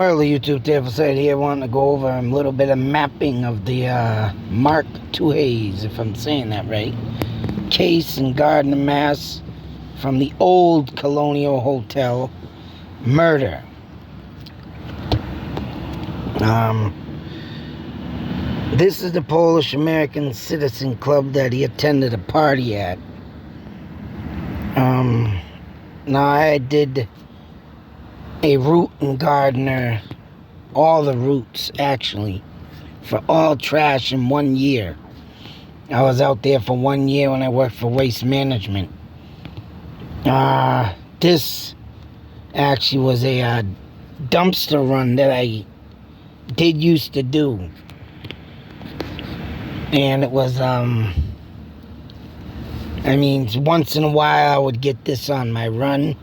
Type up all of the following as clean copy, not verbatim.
Early YouTube table said here wanting to go over a little bit of mapping of the Mark Twoheys, if I'm saying that right. Case in Gardner, Mass. From the old Colonial Hotel. Murder. This is the Polish American Citizen Club that he attended a party at. Now I did a route in Gardner, all the routes actually, for all trash in 1 year. I was out there for 1 year when I worked for Waste Management. This actually was a dumpster run that I did used to do. And it was, once in a while I would get this on my run.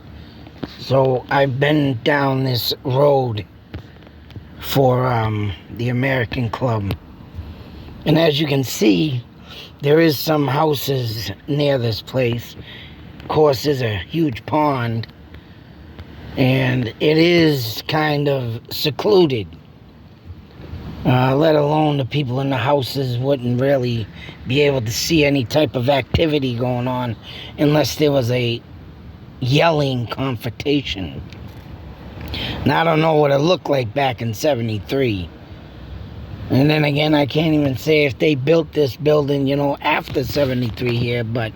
So I've been down this road for the American Club. And as you can see, there is some houses near this place. Of course, there's a huge pond. And it is kind of secluded. Let alone the people in the houses wouldn't really be able to see any type of activity going on unless there was a yelling confrontation. Now, I don't know what it looked like back in 73. And then again, I can't even say if they built this building, after 73 here. But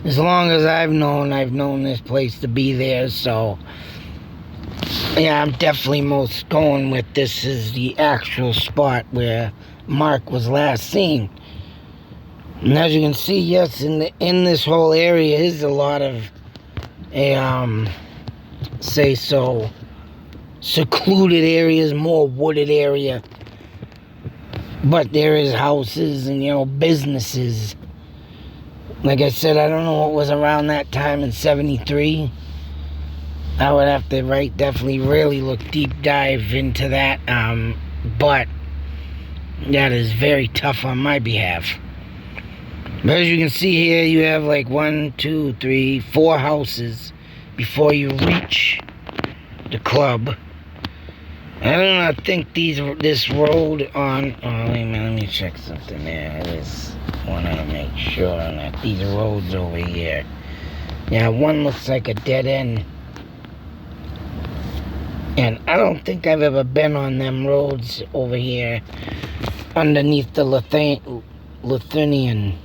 as long as I've known this place to be there. So, yeah, I'm definitely most going with this is the actual spot where Mark was last seen. And as you can see, yes, in this whole area is a lot of secluded areas, more wooded area. But there is houses and, businesses. Like I said, I don't know what was around that time in 73. I would have to definitely really look deep dive into that. But that is very tough on my behalf. But as you can see here, you have like 1, 2, 3, 4 houses before you reach the club. I don't think this road on. Oh, wait a minute, let me check something there. I just want to make sure that these roads over here. Yeah, one looks like a dead end. And I don't think I've ever been on them roads over here underneath the Lithuanian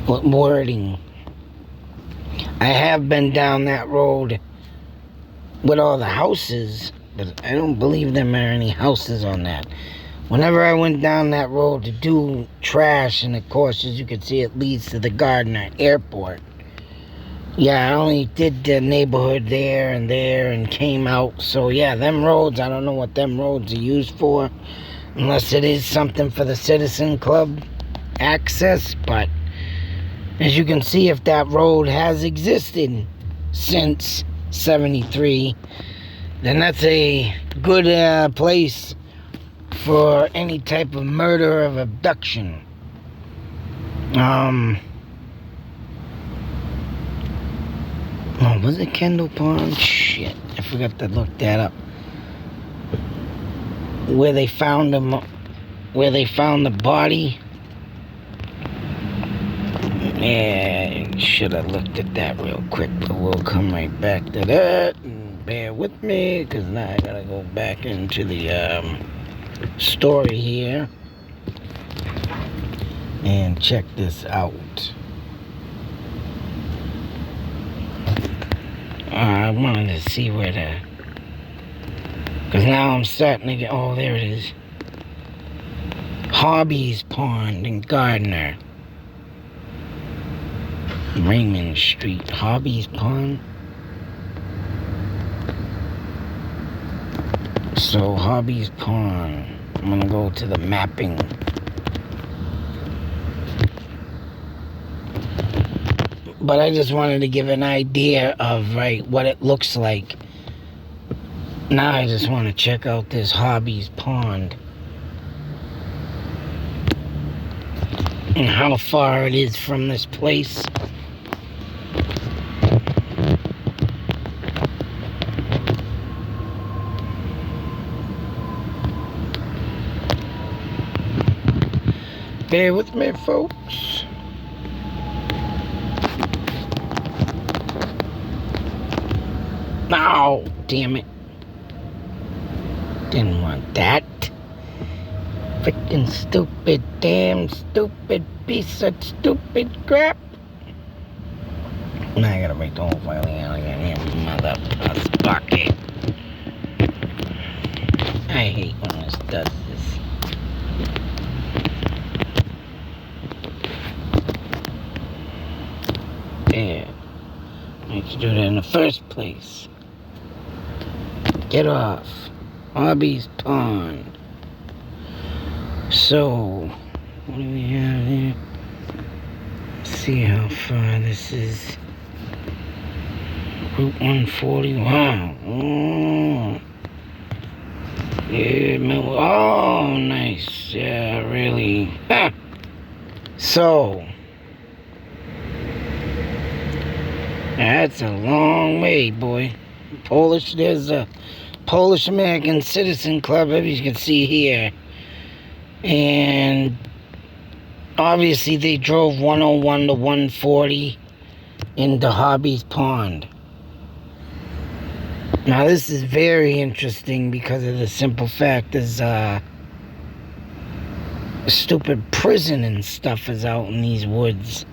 wording. I have been down that road with all the houses, but I don't believe there are any houses on that. Whenever I went down that road to do trash, and of course, as you can see, it leads to the Gardner Airport. Yeah, I only did the neighborhood there and came out. So yeah, them roads, I don't know what them roads are used for, unless it is something for the Citizen Club access. But as you can see, if that road has existed since 73, then that's a good place for any type of murder or abduction. Oh, was it Kendall Pond? Shit, I forgot to look that up. Where they found the body. Yeah, should have looked at that real quick, but we'll come right back to that. And bear with me, because now I gotta go back into the story here and check this out. I wanted to see where because now I'm starting to get, oh, there it is. Hobbies Pond in Gardner. Raymond Street, Hobbies Pond. So, Hobbies Pond. I'm gonna go to the mapping. But I just wanted to give an idea of what it looks like. Now I just want to check out this Hobbies Pond and how far it is from this place. Bear with me, folks. Oh, damn it. Didn't want that. Freaking stupid, damn stupid piece of stupid crap. Now I gotta break the whole filing out again. Here, mother bucket. I hate when this does this. There. Let's do that in the first place. Get off. Hobby's Pond. So, what do we have here? Let's see how far this is. Route 140. Wow. Oh. Yeah, oh, nice. Yeah, really. So, that's a long way, boy. There's a Polish American Citizen Club, as you can see here. And obviously they drove 101 to 140 into Hobby's Pond. Now this is very interesting because of the simple fact is stupid prison and stuff is out in these woods.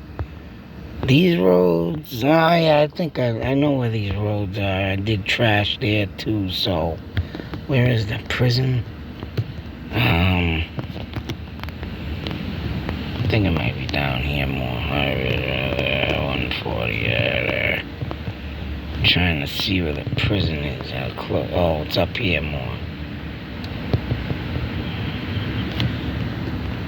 These roads, oh yeah, I think I know where these roads are. I did trash there too, so where is the prison? I think it might be down here more. 140, I'm trying to see where the prison is. How close? Oh, it's up here more.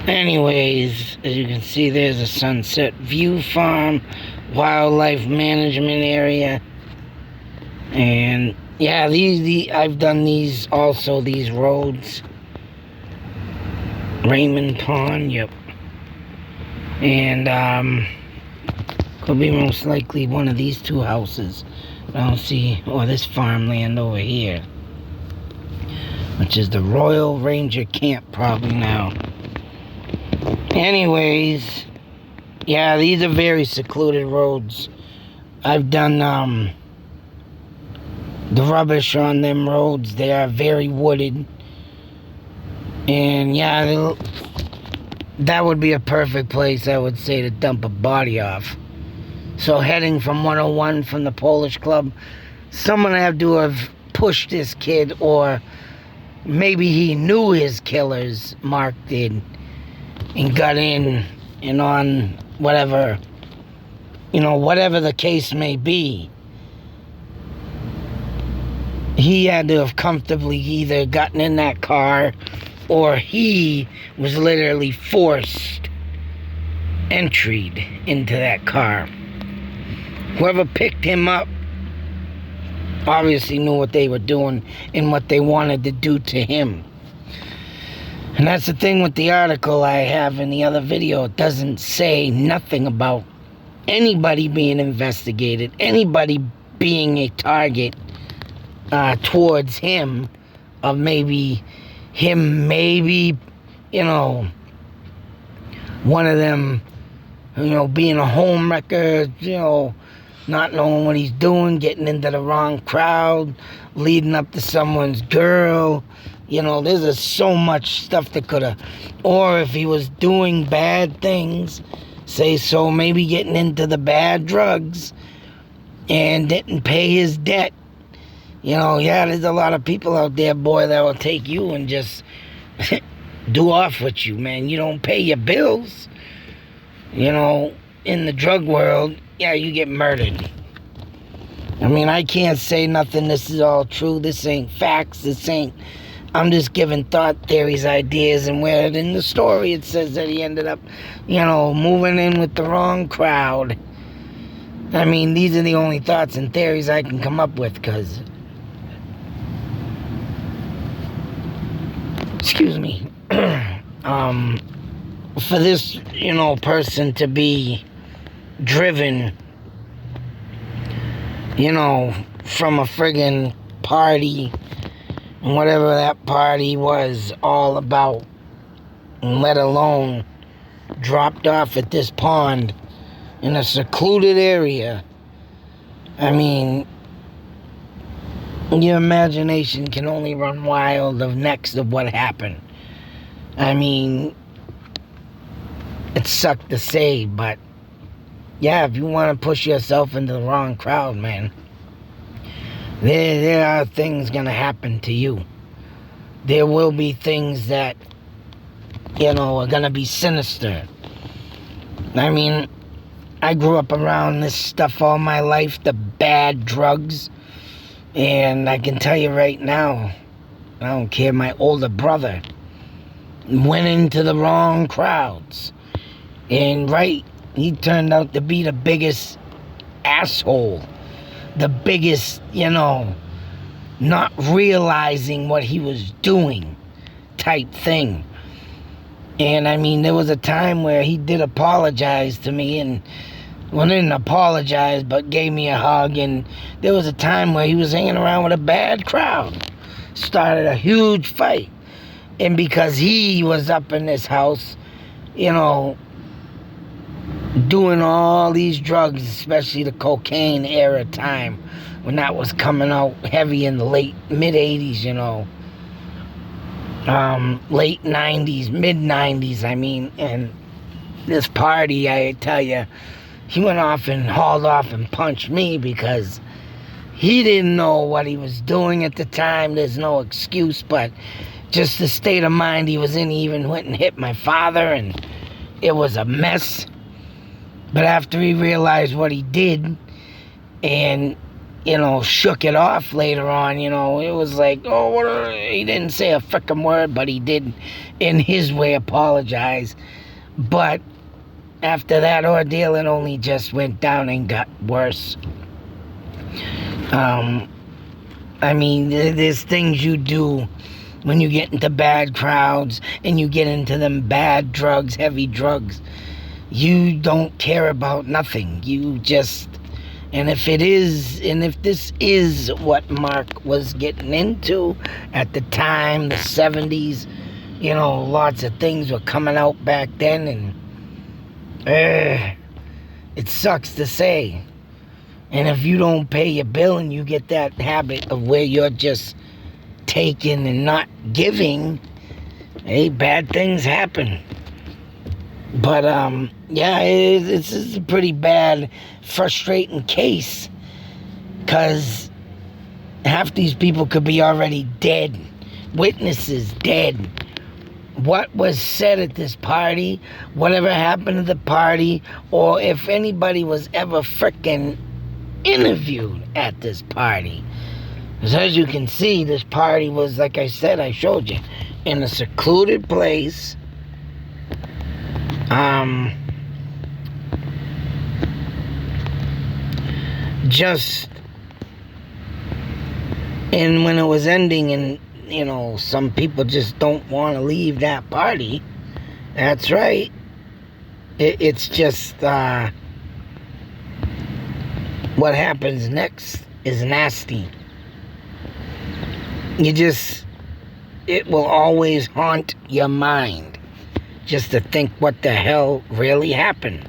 Anyways, as you can see, there's a Sunset View Farm, wildlife management area. And yeah, I've done these also, these roads. Raymond Pond, yep. And could be most likely one of these two houses. I don't see, or this farmland over here, which is the Royal Ranger Camp probably now. Anyways, yeah, these are very secluded roads. I've done the rubbish on them roads. They are very wooded. And yeah, that would be a perfect place, I would say, to dump a body off. So heading from 101 from the Polish Club, someone had to have pushed this kid, or maybe he knew his killers, Mark did, and got in and on whatever, whatever the case may be. He had to have comfortably either gotten in that car, or he was literally forced entered into that car. Whoever picked him up obviously knew what they were doing and what they wanted to do to him. And that's the thing with the article I have in the other video. It doesn't say nothing about anybody being investigated, anybody being a target towards him, of maybe one of them, being a home wrecker, not knowing what he's doing, getting into the wrong crowd, leading up to someone's girl. There's so much stuff that could have, or if he was doing bad things, maybe getting into the bad drugs and didn't pay his debt. There's a lot of people out there, boy, that will take you and just do off with you, man. You don't pay your bills. In the drug world, yeah, you get murdered. I can't say nothing. This is all true. This ain't facts. I'm just giving thought theories, ideas, and where in the story it says that he ended up, moving in with the wrong crowd. These are the only thoughts and theories I can come up with, because, excuse me, for this, person to be driven, from a friggin' party, and whatever that party was all about, and let alone dropped off at this pond in a secluded area. I mean, your imagination can only run wild of next of what happened. I mean, it sucked to say, but yeah, if you want to push yourself into the wrong crowd, man, there are things gonna happen to you. There will be things that, are gonna be sinister. I mean, I grew up around this stuff all my life, the bad drugs. And I can tell you right now, I don't care, my older brother went into the wrong crowds. And he turned out to be the biggest asshole. The biggest, not realizing what he was doing type thing. And I mean, there was a time where he did apologize to me, and didn't apologize, but gave me a hug. And there was a time where he was hanging around with a bad crowd, started a huge fight. And because he was up in this house, doing all these drugs, especially the cocaine era time, when that was coming out heavy in the mid-80s, late 90s, mid-90s, I mean. And this party, I tell you, he went off and hauled off and punched me because he didn't know what he was doing at the time. There's no excuse, but just the state of mind he was in. He even went and hit my father, and it was a mess. But after he realized what he did and, shook it off later on, it was like, he didn't say a frickin' word, but he did, in his way, apologize. But after that ordeal, it only just went down and got worse. I mean, there's things you do when you get into bad crowds and you get into them bad drugs, heavy drugs. You don't care about nothing. You just, and if this is what Mark was getting into at the time, the 70s, lots of things were coming out back then, and it sucks to say. And if you don't pay your bill and you get that habit of where you're just taking and not giving, bad things happen. But this is a pretty bad, frustrating case, because half these people could be already dead, witnesses dead. What was said at this party, whatever happened to the party, or if anybody was ever frickin' interviewed at this party. Because as you can see, this party was, like I said, I showed you, in a secluded place. And when it was ending, and some people just don't want to leave that party. That's right. It's just what happens next is nasty. It will always haunt your mind just to think what the hell really happened.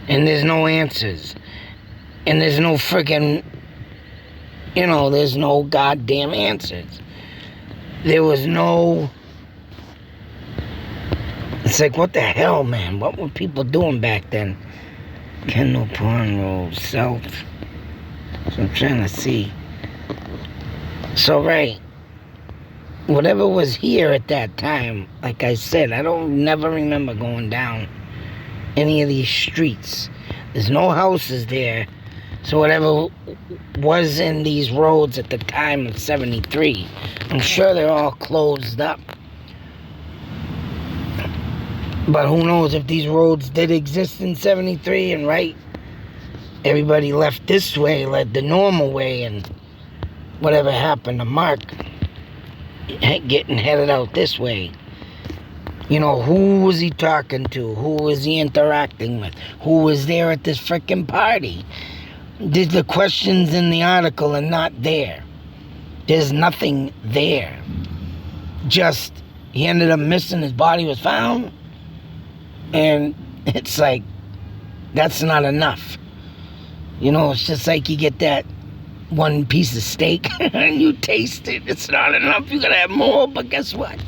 And there's no answers. And there's no freaking, there's no goddamn answers. There was no, it's like, what the hell, man? What were people doing back then? Kendall Pond Road, South. So I'm trying to see. So, right. Whatever was here at that time, like I said, I never remember going down any of these streets. There's no houses there. So whatever was in these roads at the time of 73, I'm sure they're all closed up. But who knows if these roads did exist in 73, and everybody left this way, led the normal way, and whatever happened to Mark getting headed out this way. Who was he talking to? Who was he interacting with? Who was there at this freaking party? The questions in the article are not there. There's nothing there. Just, he ended up missing, his body was found. And it's like, that's not enough. You know, it's just like you get that one piece of steak and you taste it. It's not enough. You gotta have more, but guess what?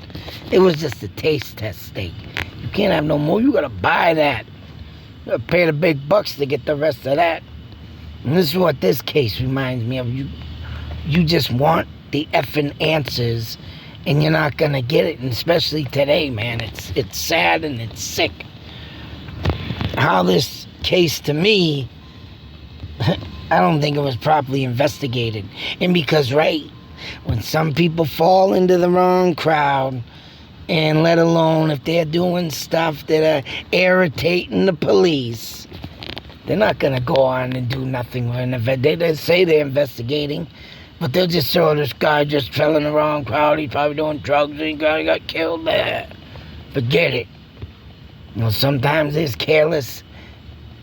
It was just a taste test steak. You can't have no more. You gotta buy that. You gotta pay the big bucks to get the rest of that. And this is what this case reminds me of. You just want the effing answers, and you're not gonna get it. And especially today, man, it's sad and it's sick. How this case, to me, I don't think it was properly investigated. And because, right, when some people fall into the wrong crowd, and let alone if they're doing stuff that are irritating the police, they're not going to go on and do nothing. They say they're investigating, but they'll just throw this guy just fell in the wrong crowd. He's probably doing drugs and he got killed there. Forget it. You know, sometimes there's careless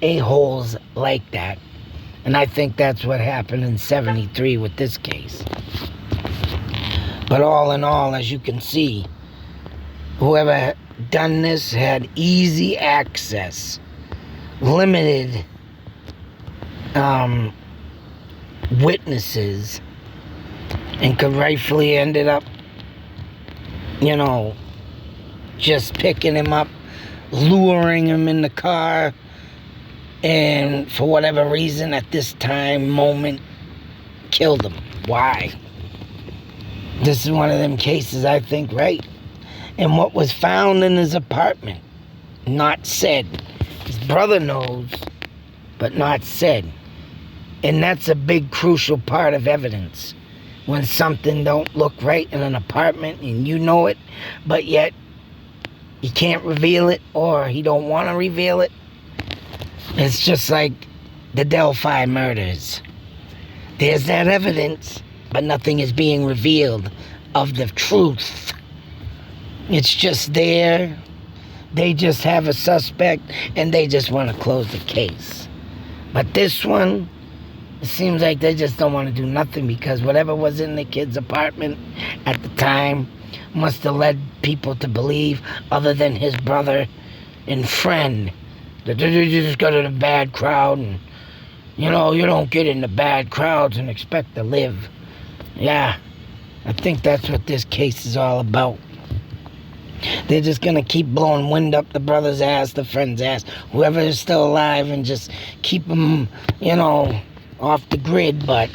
a-holes like that. And I think that's what happened in 73 with this case. But all in all, as you can see, whoever done this had easy access, limited witnesses, and could rightfully ended up, you know, just picking him up, luring him in the car, and for whatever reason at this moment killed him. Why? This is one of them cases, I think, right? And what was found in his apartment, not said. His brother knows, but not said. And that's a big crucial part of evidence. When something don't look right in an apartment and you know it, but yet you can't reveal it, or he don't want to reveal it. It's just like the Delphi murders. There's that evidence, but nothing is being revealed of the truth. It's just there. They just have a suspect, and they just want to close the case. But this one, it seems like they just don't want to do nothing, because whatever was in the kid's apartment at the time must have led people to believe, other than his brother and friend, that they just got in a bad crowd, and, you know, you don't get into bad crowds and expect to live. Yeah, I think that's what this case is all about. They're just gonna keep blowing wind up the brother's ass, the friend's ass, whoever is still alive, and just keep them, you know, off the grid. But,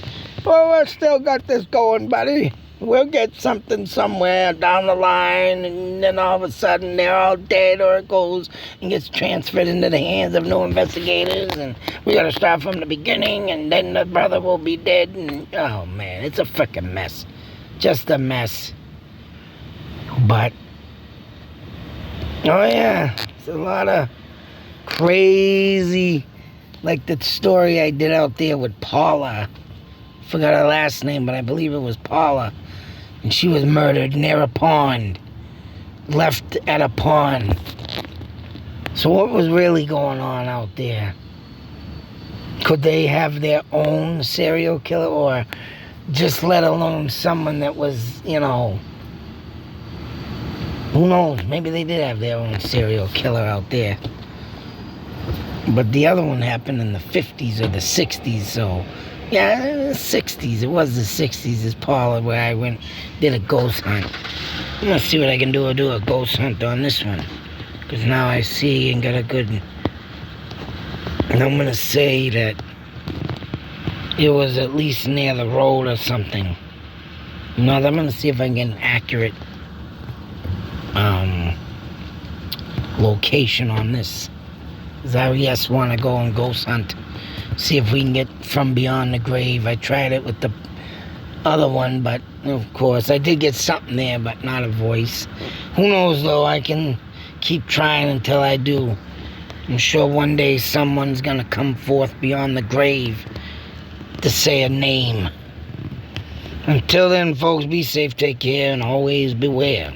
well, we still got this going, buddy. We'll get something somewhere down the line, and then all of a sudden they're all dead, or it goes and gets transferred into the hands of new investigators, and we gotta start from the beginning, and then the brother will be dead, and oh man, it's a frickin' mess. Just a mess. But, oh yeah, it's a lot of crazy, like the story I did out there with Paula. Forgot her last name, but I believe it was Paula. And she was murdered near a pond. Left at a pond. So what was really going on out there? Could they have their own serial killer, or just let alone someone that was, you know, who knows? Maybe they did have their own serial killer out there. But the other one happened in the 50s or the 60s, so... Yeah, the 60s. It was the 60s, is Paula, where I went, did a ghost hunt. I'm gonna see what I can do. I'll do a ghost hunt on this one, because now I see and got a good... And I'm gonna say that it was at least near the road or something. No, I'm gonna see if I can get an accurate location on this. Because I just want to go and ghost hunt. See if we can get From Beyond the Grave. I tried it with the other one, but of course I did get something there, but not a voice. Who knows though? I can keep trying until I do. I'm sure one day someone's gonna come forth beyond the grave to say a name. Until then, folks, be safe, take care, and always beware.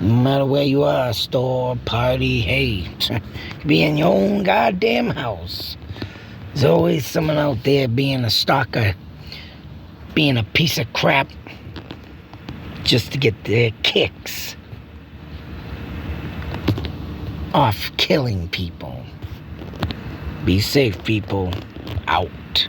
No matter where you are, store, party, hey, be in your own goddamn house. There's always someone out there being a stalker, being a piece of crap, just to get their kicks. off killing people. Be safe, people. Out.